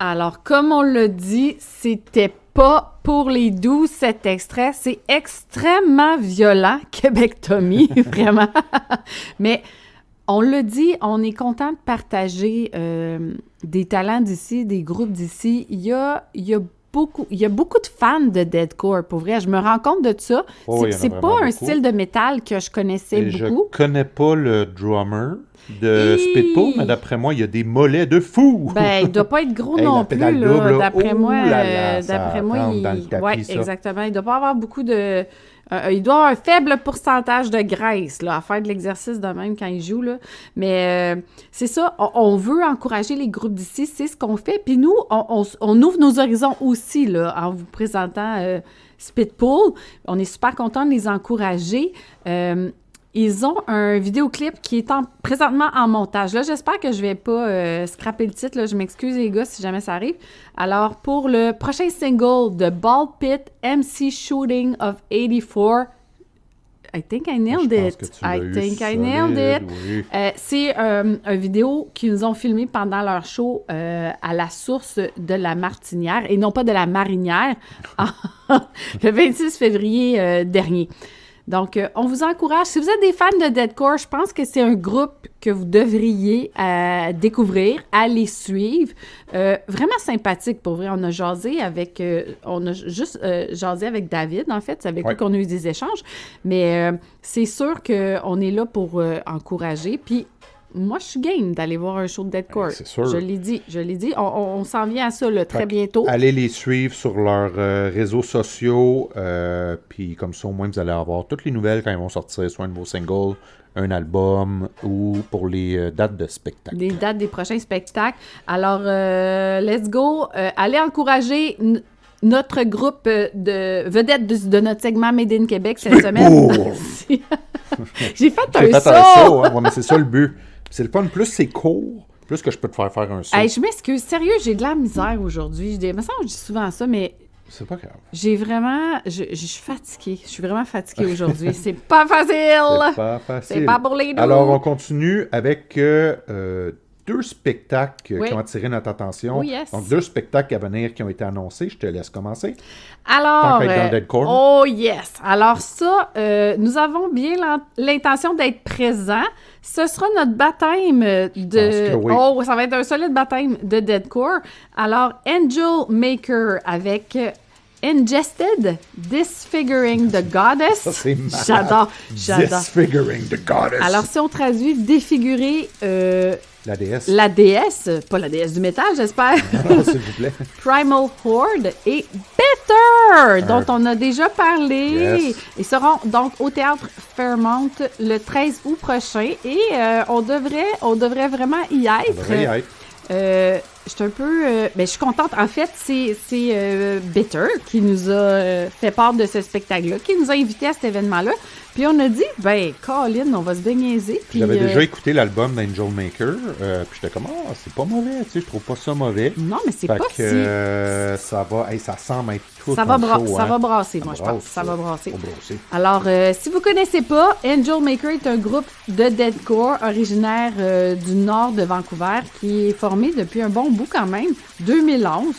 Alors, comme on l'a dit, c'était pas pour les doux, cet extrait. C'est extrêmement violent, Québec Tommy, vraiment. Mais on l'a dit, on est content de partager des talents d'ici, des groupes d'ici. Il y a il y a beaucoup de fans de deathcore, pour vrai. Je me rends compte de ça. Oh, il y en a c'est vraiment pas un beaucoup. style de métal que je connaissais Et beaucoup. je connais pas le drummer de Et- Spitpool, mais d'après moi, il y a des mollets de fou! Ben, il doit pas être gros Hey, non la plus, pédale là. double, là, D'après ouh moi, là là, ça d'après moi, rentre dans le tapis, ouais, ça. exactement. Il doit pas avoir beaucoup de... il doit avoir un faible pourcentage de graisse, là, à faire de l'exercice de même quand il joue, là. Mais c'est ça, on veut encourager les groupes d'ici, c'est ce qu'on fait. Puis nous, on ouvre nos horizons aussi, là, en vous présentant Spitpool. On est super contents de les encourager. Ils ont un vidéoclip qui est présentement en montage. Là, j'espère que je vais pas scraper le titre. Là. Je m'excuse, les gars, si jamais ça arrive. Alors, pour le prochain single de Ball Pit, MC Shooting of 84, I think I nailed Je pense it. que tu l'as I eu think I solide, nailed it. oui. C'est un vidéo qu'ils nous ont filmé pendant leur show à la source de la Martinière, et non pas de la Marinière, le 26 février dernier. Donc, on vous encourage. Si vous êtes des fans de deathcore, je pense que c'est un groupe que vous devriez découvrir, aller suivre. Vraiment sympathique, pour vrai. On a jasé avec... on a juste jasé avec David, en fait. C'est avec lui qu'on a eu des échanges. Mais c'est sûr qu'on est là pour encourager. Puis, moi, je suis game d'aller voir un show de deathcore. C'est sûr. Je l'ai dit. On s'en vient à ça là, très bientôt. Allez les suivre sur leurs réseaux sociaux, puis comme ça, au moins, vous allez avoir toutes les nouvelles quand ils vont sortir, soit un nouveau single, un album, ou pour les dates de spectacle. Des dates des prochains spectacles. Alors, let's go. Allez encourager notre groupe de vedettes de notre segment Made in Québec cette semaine. J'ai fait un saut! Hein? Ouais, mais c'est ça le but. C'est le fun. Plus c'est court, plus que je peux te faire un saut. Hey, je m'excuse. Sérieux, j'ai de la misère aujourd'hui. Il me semble que je dis souvent ça, mais C'est pas grave. j'ai vraiment... Je suis fatiguée. Je suis vraiment fatiguée aujourd'hui. C'est pas facile! C'est pas facile. C'est pas pour les doux. Alors, on continue avec deux spectacles qui ont attiré notre attention. Oui, yes. Donc, deux spectacles à venir qui ont été annoncés. Je te laisse commencer. Alors, Tant qu'à être dans le deathcore. oh yes! Alors ça, nous avons bien l'intention d'être présents. Ce sera notre baptême de... pense que oui. Oh, ça va être un solide baptême de deathcore. Alors, Angel Maker avec Ingested, Disfiguring the Goddess. Ça, c'est malade. J'adore. Disfiguring the Goddess. Alors, si on traduit défigurer la déesse. la déesse, pas la déesse du métal, j'espère. Non, s'il vous plaît. Primal Horde et Bitter, dont on a déjà parlé. Yes. Ils seront donc au Théâtre Fairmount le 13 août prochain et on devrait vraiment y Ça être. devrait y être. Je suis un peu... je suis contente. En fait, c'est Bitter qui nous a fait part de ce spectacle-là, qui nous a invités à cet événement-là. Puis on a dit, Colin, on va se déniaiser. Puis J'avais déjà écouté l'album d'Angel Maker, puis j'étais comme, c'est pas mauvais, tu sais, je trouve pas ça mauvais. non, mais c'est Fait pas que ça va, ça semble être tout Ça un va, show, ça hein. va brasser, moi, je brasse, pense. Ça va brasser. Ça va brasser. Alors, si vous connaissez pas, Angel Maker est un groupe de deathcore originaire du nord de Vancouver qui est formé depuis un bon bout quand même, 2011.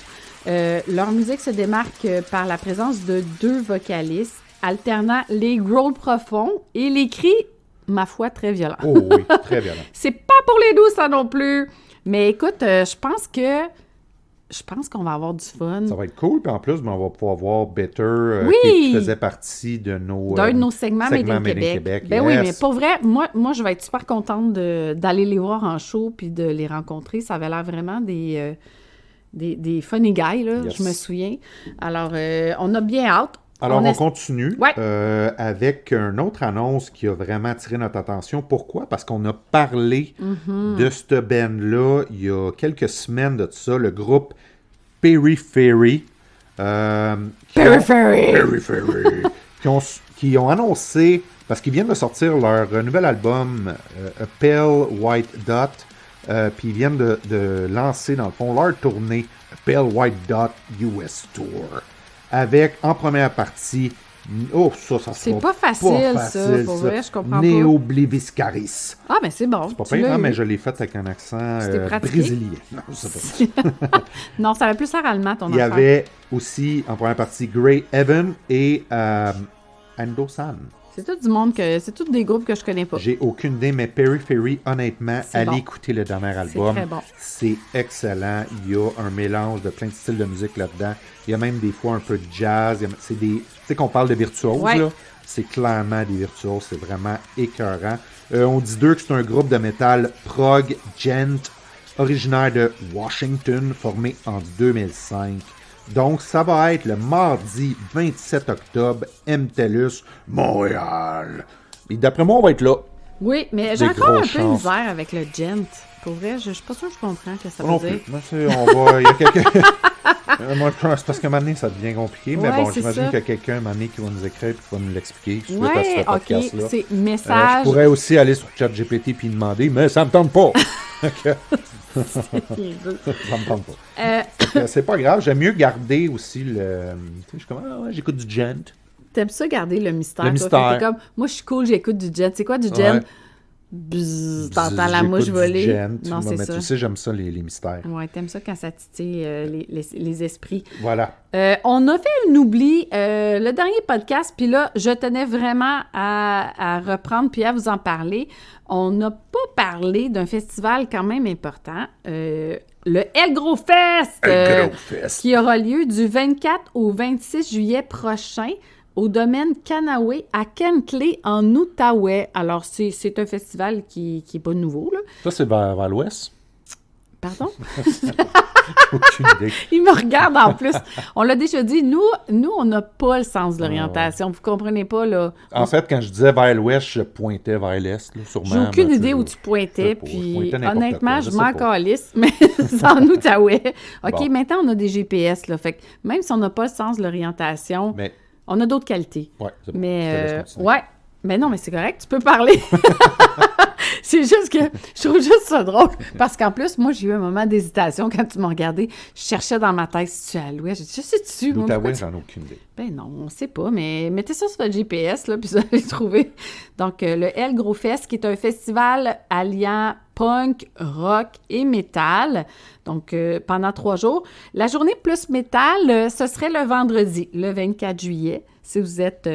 Leur musique se démarque par la présence de 2 vocalistes alternant les growls profonds et les cris, ma foi, très violents. Oh oui, très violent. C'est pas pour les doux, ça non plus. Mais écoute, je pense qu'on va avoir du fun. Ça va être cool, puis en plus, on va pouvoir voir Better, Oui! qui faisait partie de nos... D'un de nos segments Made in Québec. Ben oui, yes. mais pour vrai, moi, je vais être super contente d'aller les voir en show puis de les rencontrer. Ça avait l'air vraiment des funny guys, là, Yes. je me souviens. Alors, on a bien hâte. Alors, on continue Ouais. avec une autre annonce qui a vraiment attiré notre attention. Pourquoi? Parce qu'on a parlé de cette band-là il y a quelques semaines de ça, le groupe Periphery. Periphery. qui ont annoncé, parce qu'ils viennent de sortir leur nouvel album, A Pale White Dot, puis ils viennent de lancer, dans le fond, leur tournée A Pale White Dot US Tour. Avec, en première partie, ça C'est sera pas facile, ça, pour vrai, je comprends pas. Neobliviscaris. Ah, ben c'est bon. C'est pas tu pire, l'as hein, eu. mais je l'ai fait avec un accent C'était pratiqué? brésilien. Non, c'est pas ça. Non, ça avait plus l'air allemand, ton Il y affaire. avait aussi, en première partie, Grey Evan et Ando-san. C'est tout du monde c'est tous des groupes que je connais pas. J'ai aucune idée, mais Periphery, honnêtement, C'est allez bon. écouter le dernier album. très bon. C'est excellent. Il y a un mélange de plein de styles de musique là-dedans. Il y a même des fois un peu de jazz. C'est des... Tu sais qu'on parle de virtuoses, Ouais. là. C'est clairement des virtuoses. C'est vraiment écœurant. On dit d'eux que c'est un groupe de métal prog gent originaire de Washington, formé en 2005. Donc, ça va être le mardi 27 octobre, MTELUS, Montréal. Et d'après moi, on va être là. Oui, mais j'ai Des encore un grosses peu de chances. misère avec le gent. Pour vrai, je suis pas sûre que je comprends ce que ça Non veut plus. dire. Moi, on va... Il y a quelqu'un... Moi, c'est parce qu'à un moment donné, ça devient compliqué. Mais Ouais, bon, c'est j'imagine ça. qu'il y a quelqu'un, à un moment donné, qui va nous écrire et qui va nous l'expliquer suite à Ouais, ce ok, podcast-là. c'est Je message. pourrais aussi aller sur ChatGPT et demander, mais ça me tente pas. Ok. Ça me tente pas. C'est pas grave, j'aime mieux garder aussi le... Tu sais, je suis comme, ah ouais, j'écoute du gent. T'aimes ça garder le mystère. Le toi? mystère. Fait que t'es comme, moi, je suis cool, j'écoute du gent. C'est quoi du gent? Ouais. Bzzz, t'entends la mouche J'écoute du voler. gent. Non, c'est Mais ça. tu sais, j'aime ça, les mystères. Ouais, t'aimes ça quand ça titille les esprits. Voilà. On a fait un oubli, le dernier podcast, puis là, je tenais vraiment à reprendre puis à vous en parler. On n'a pas parlé d'un festival quand même important, le El Gros Fest, El Gros Fest. qui aura lieu du 24 au 26 juillet prochain au domaine Kanaway à Kentley, en Outaouais. Alors, c'est un festival qui n'est pas nouveau, là. Ça, c'est vers l'ouest. Pardon? Aucune idée. Il me regarde en plus. On l'a déjà dit, nous on n'a pas le sens de l'orientation. Vous comprenez pas, là. En fait, quand je disais vers l'ouest, je pointais vers l'est, là, sûrement. J'ai aucune mais idée où tu pointais, puis honnêtement, je m'en calisse, mais c'est en Outaouais. OK, Bon. maintenant, on a des GPS, là. Fait que même si on n'a pas le sens de l'orientation, Mais, on a d'autres qualités. ouais, c'est bon. Mais, Je te laisse continuer. ouais. Mais non, mais c'est correct, tu peux parler. C'est juste que je trouve juste ça drôle. Parce qu'en plus, moi, j'ai eu un moment d'hésitation quand tu m'as regardé. Je cherchais dans ma tête si tu es à l'ouest. J'ai dit, je sais-tu? moi, L'Outaouais, pourquoi tu- j'en ai aucune idée. Ben non, on sait pas, mais mettez ça sur votre GPS, là, puis vous allez trouver. Donc, le El Gros Fest, qui est un festival alliant punk, rock et métal. Donc, pendant 3 jours. La journée plus métal, ce serait le vendredi, le 24 juillet. Si vous êtes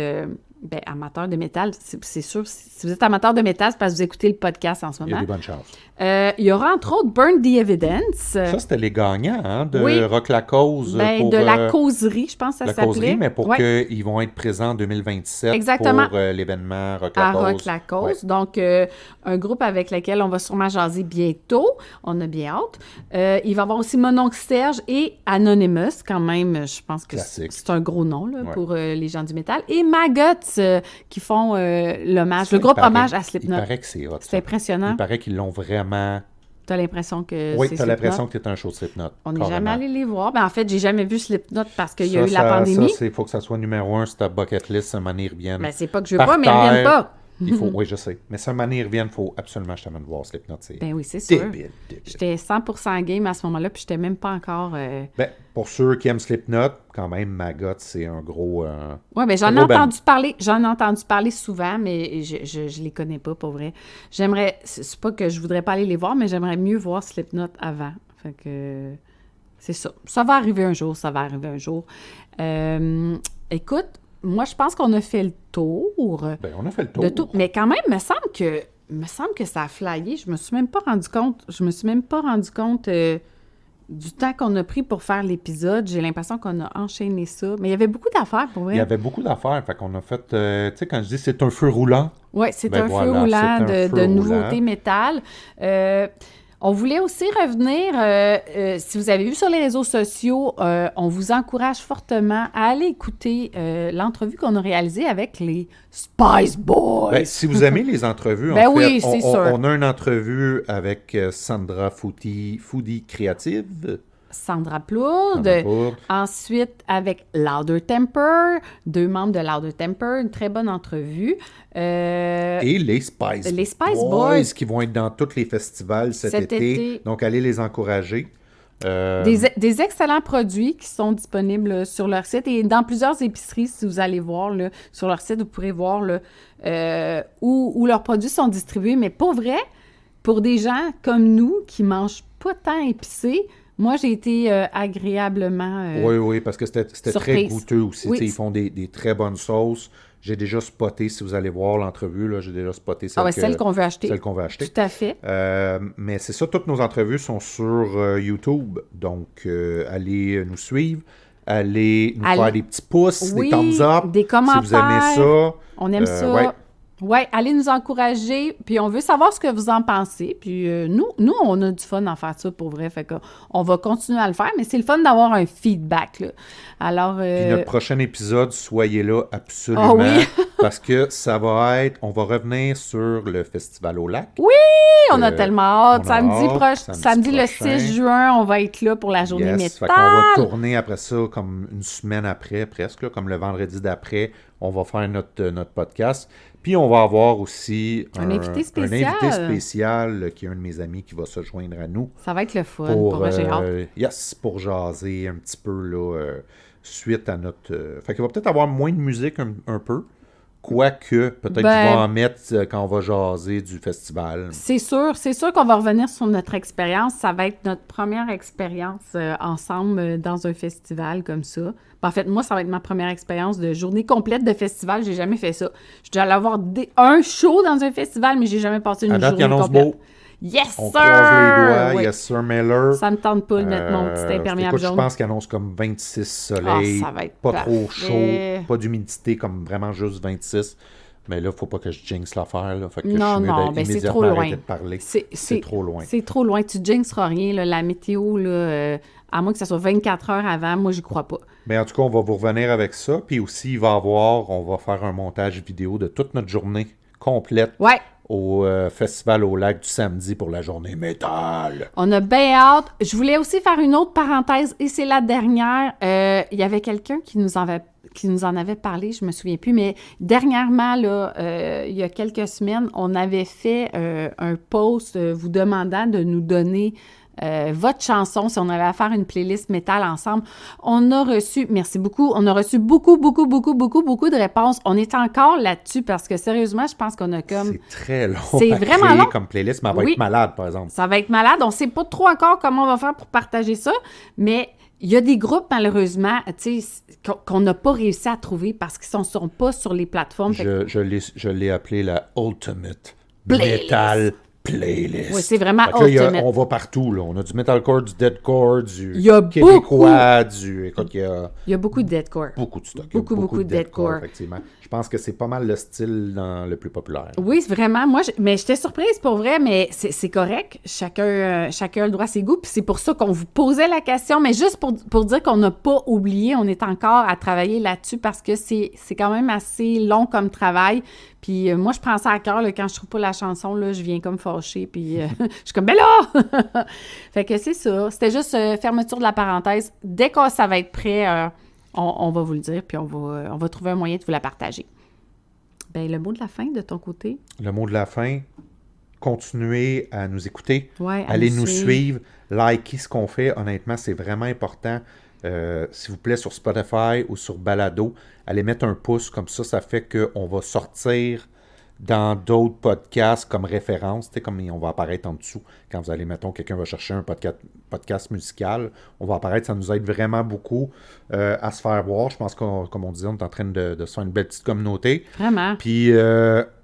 amateur de métal, c'est sûr, si vous êtes amateur de métal, c'est parce que vous écoutez le podcast en ce Il y a moment. des bonnes chances. Il y aura entre autres Burn the Evidence. Ça, c'était les gagnants hein, de Oui. Rock la Cause. Ben, pour, de la causerie, je pense que ça la s'appelait. causerie, mais pour Ouais. qu'ils vont être présents en 2027 Exactement. pour l'événement Rock la À Cause. Rock la Cause. Ouais. Donc, un groupe avec lequel on va sûrement jaser bientôt. On a bien hâte. Il va y avoir aussi Mon oncle Serge et Anonymous, quand même. Je pense que Classique. c'est un gros nom là, Ouais. pour les gens du métal. Et Maggots, qui font l'hommage, Ça, le groupe il paraît- hommage à Il Slipknot. paraît que c'est hot. C'est ça. impressionnant. Il paraît qu'ils l'ont vraiment... T'as l'impression que Oui, c'est t'as l'impression Slipknot. que t'es un show de Slipknot. On n'est carrément. jamais allé les voir. Ben, en fait, j'ai jamais vu Slipknot parce qu'il y a Ça, eu la pandémie. Ça, il faut que ça soit numéro 1 sur ta bucket list, un moment ils reviennent. Ben, c'est pas que je veux Par pas, mais ils reviennent terre. pas. Il faut, oui, je sais. Mais si un moment ils reviennent, il faut absolument que je t'amène voir Slipknot. C'est Ben oui, c'est sûr. débile. J'étais 100% game à ce moment-là, puis j'étais même pas encore... Ben, pour ceux qui aiment Slipknot, quand même, Maggot, c'est un gros... Oui, bien, un gros j'en ai entendu parler souvent, mais je les connais pas, pour vrai. C'est pas que je voudrais pas aller les voir, mais j'aimerais mieux voir Slipknot avant. Fait que c'est ça. Ça va arriver un jour, Écoute, moi, je pense qu'on a fait le tour Ben, on a fait le tour. de tout. Mais quand même, me semble que ça a flyé. Je me suis même pas rendu compte du temps qu'on a pris pour faire l'épisode. J'ai l'impression qu'on a enchaîné ça. Mais il y avait beaucoup d'affaires, pour vrai. Il y avait beaucoup d'affaires. Fait qu'on a fait... tu sais, quand je dis c'est un feu roulant, Oui, c'est Ben un voilà, feu roulant c'est un de feu roulant. nouveautés métal. On voulait aussi revenir, si vous avez vu sur les réseaux sociaux, on vous encourage fortement à aller écouter l'entrevue qu'on a réalisée avec les Spice Boys. ben, si vous aimez les entrevues, Ben en fait, oui, c'est sûr. on a une entrevue avec Sandra Foodie Créative. Sandra Plourde. Sandra Plourde. Ensuite, avec Louder Temper, 2 membres de Louder Temper, une très bonne entrevue. Et les Spice Boys. qui vont être dans tous les festivals cet Cet été. été. Donc, allez les encourager. Des excellents produits qui sont disponibles sur leur site et dans plusieurs épiceries, si vous allez voir là, sur leur site, vous pourrez voir là, où leurs produits sont distribués. Mais pas vrai, pour des gens comme nous qui mangent pas tant épicé, moi, j'ai été agréablement... Oui, parce que c'était très surprise. goûteux aussi. Oui. Tu sais, ils font des très bonnes sauces. J'ai déjà spoté, si vous allez voir l'entrevue, là, j'ai déjà spoté celle qu'on veut acheter. Celle qu'on veut acheter. Tout à fait. Mais c'est ça, toutes nos entrevues sont sur YouTube. Donc, allez nous suivre. Allez nous faire des petits pouces, des thumbs up. Des commentaires. Si vous aimez ça. On aime ça. Ouais. Oui, allez nous encourager, puis on veut savoir ce que vous en pensez. Puis nous, on a du fun à faire ça pour vrai, fait qu'on va continuer à le faire, mais c'est le fun d'avoir un feedback, là. Alors... Puis notre prochain épisode, soyez là absolument, parce que ça va être... On va revenir sur le Festival au Lac. Oui, on a tellement hâte. Samedi le 6 juin, on va être là pour la journée métal. Fait qu'on va tourner après ça, comme une semaine après, presque, là, comme le vendredi d'après, on va faire notre podcast. Puis on va avoir aussi un invité spécial qui est un de mes amis qui va se joindre à nous. Ça va être le fun pour j'ai hâte. Pour jaser un petit peu là, suite à notre... Fait qu'il va peut-être avoir moins de musique un peu, quoique peut-être qu'il va en mettre quand on va jaser du festival. C'est sûr qu'on va revenir sur notre expérience. Ça va être notre première expérience ensemble dans un festival comme ça. En fait, moi, ça va être ma première expérience de journée complète de festival. J'ai jamais fait ça. Je dois aller avoir un show dans un festival, mais j'ai jamais passé une journée complète. Beau. Yes, on sir! croise les doigts. Oui. Yes, sir, Miller. Ça me tente pas de mettre mon petit imperméable jaune. Je pense qu'il annonce comme 26 soleil. Ça va être pas trop chaud, pas d'humidité, comme vraiment juste 26. Mais là, il ne faut pas que je jinx l'affaire. Là. Fait que non, mais c'est trop loin. De parler. C'est trop loin. C'est trop loin. Tu jinxeras rien. Là. La météo, là, à moins que ça soit 24 heures avant, moi, j'y crois pas. Mais en tout cas, on va vous revenir avec ça. Puis aussi, on va faire un montage vidéo de toute notre journée complète au Festival au Lac du samedi pour la journée métal. On a bien hâte. Je voulais aussi faire une autre parenthèse, et c'est la dernière. Il y avait quelqu'un qui nous en avait parlé, je me souviens plus, mais dernièrement, là, il y a quelques semaines, on avait fait un post vous demandant de nous donner votre chanson, si on avait à faire une playlist métal ensemble. On a reçu, merci beaucoup, on a reçu beaucoup de réponses. On est encore là-dessus parce que sérieusement, je pense qu'on a comme... C'est très long c'est vraiment long comme playlist, mais elle va être malade, par exemple. Ça va être malade. On ne sait pas trop encore comment on va faire pour partager ça, mais... Il y a des groupes, malheureusement, qu'on n'a pas réussi à trouver parce qu'ils ne sont pas sur les plateformes. Je l'ai appelé la Ultimate Metal Playlist. Oui, c'est vraiment Ultimate. On va partout, là. On a du metalcore, du deadcore, du québécois, Écoute, il y a beaucoup de deadcore. Beaucoup de stock. Beaucoup de deadcore. Effectivement. Je pense que c'est pas mal le style le plus populaire. Oui, vraiment. Moi, mais j'étais surprise pour vrai, mais c'est correct. Chacun a le droit à ses goûts. Puis c'est pour ça qu'on vous posait la question. Mais juste pour dire qu'on n'a pas oublié, on est encore à travailler là-dessus parce que c'est quand même assez long comme travail. Puis moi, je prends ça à cœur. Là, quand je trouve pas la chanson, là, je viens comme fâchée. Puis je suis comme, ben là! Fait que c'est ça. C'était juste fermeture de la parenthèse. Dès que ça va être prêt... On va vous le dire, puis on va trouver un moyen de vous la partager. Bien, le mot de la fin de ton côté? Le mot de la fin, continuez à nous écouter. Ouais, allez nous suivre, likez ce qu'on fait. Honnêtement, c'est vraiment important. S'il vous plaît, sur Spotify ou sur Balado, allez mettre un pouce. Comme ça fait qu'on va sortir dans d'autres podcasts comme référence, comme on va apparaître en dessous. Quand vous allez, mettons, quelqu'un va chercher un podcast musical, on va apparaître, ça nous aide vraiment beaucoup à se faire voir. Je pense qu'on, comme on disait, on est en train de se faire une belle petite communauté. Vraiment. Puis,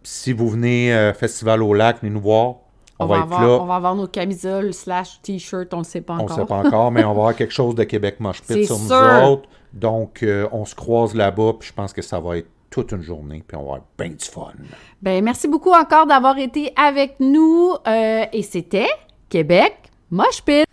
si vous venez Festival au Lac, venez nous voir. On va être là. On va avoir nos camisoles / t-shirts, on ne le sait pas encore. On ne sait pas encore, mais on va avoir quelque chose de Québec Mosh Pit sur nous autres. Donc, on se croise là-bas, puis je pense que ça va être toute une journée, puis on va avoir bien du fun. Bien, merci beaucoup encore d'avoir été avec nous. Et c'était Québec Mosh Pit.